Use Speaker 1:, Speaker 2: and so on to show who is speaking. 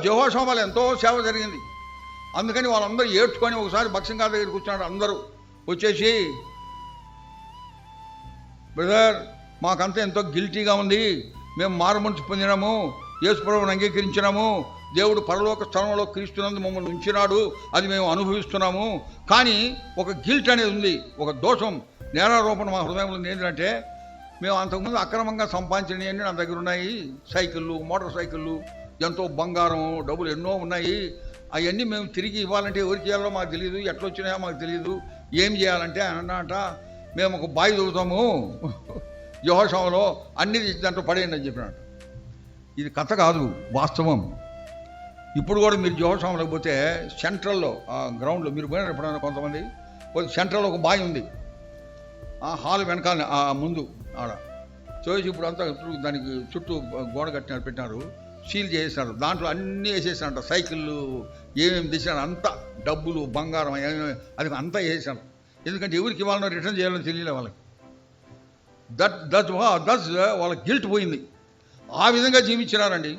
Speaker 1: యెహోషాపాలు ఎంతో సేవ జరిగింది. అందుకని వాళ్ళందరూ ఏడ్చుకొని ఒకసారి భక్సింగా దగ్గర కూర్చున్నాడు. అందరూ వచ్చేసి, బ్రదర్ మాకంతా ఎంతో గిల్టీగా ఉంది, మేము మారుమనసు పొందినాము, యేసు ప్రభువుని అంగీకరించినాము, దేవుడు పరలోక స్థలంలో క్రీస్తునందు మమ్మల్ని ఉంచినాడు, అది మేము అనుభవిస్తున్నాము. కానీ ఒక గిల్ట్ అనేది ఉంది, ఒక దోషం, నేరారోపణ మా హృదయంలో ఏంటంటే, మేము అంతకుముందు అక్రమంగా సంపాదించినవన్నీ నా దగ్గర ఉన్నాయి, సైకిళ్ళు, మోటార్ సైకిళ్ళు, ఎంతో బంగారం, డబ్బులు ఎన్నో ఉన్నాయి. అవన్నీ మేము తిరిగి ఇవ్వాలంటే ఎవరికి ఇవ్వాలో మాకు తెలియదు, ఎట్లా వచ్చినాయో మాకు తెలియదు. ఏం చేయాలంటే అన్నట, మేము ఒక బావి తవ్వుతాము యెహోషాలో, అన్ని తీసి దాంట్లో పడేయండి అని చెప్పినట్టు. ఇది కథ కాదు, వాస్తవం. ఇప్పుడు కూడా మీరు యెహోషాలోకి పోతే సెంట్రల్లో ఆ గ్రౌండ్లో మీరు పోయినారు ఎప్పుడైనా కొంతమంది, సెంట్రల్లో ఒక బావి ఉంది, ఆ హాల్ వెనకాల ఆ ముందు ఆడ చూసి ఇప్పుడు అంతా దానికి చుట్టూ గోడ కట్టినారు, పెట్టినారు, సీల్ చేసేసినారు. దాంట్లో అన్నీ వేసేసినారంట, సైకిళ్ళు ఏమేమి తెచ్చినారు అంతా, డబ్బులు, బంగారం, అది అంతా వేసేసారు. ఎందుకంటే ఎవరికి ఇవ్వాలనో రిటర్న్ చేయాలని తెలియలే వాళ్ళకి. దట్స్ వాళ్ళ గిల్ట్ పోయింది. ఆ విధంగా జీవించినారండి.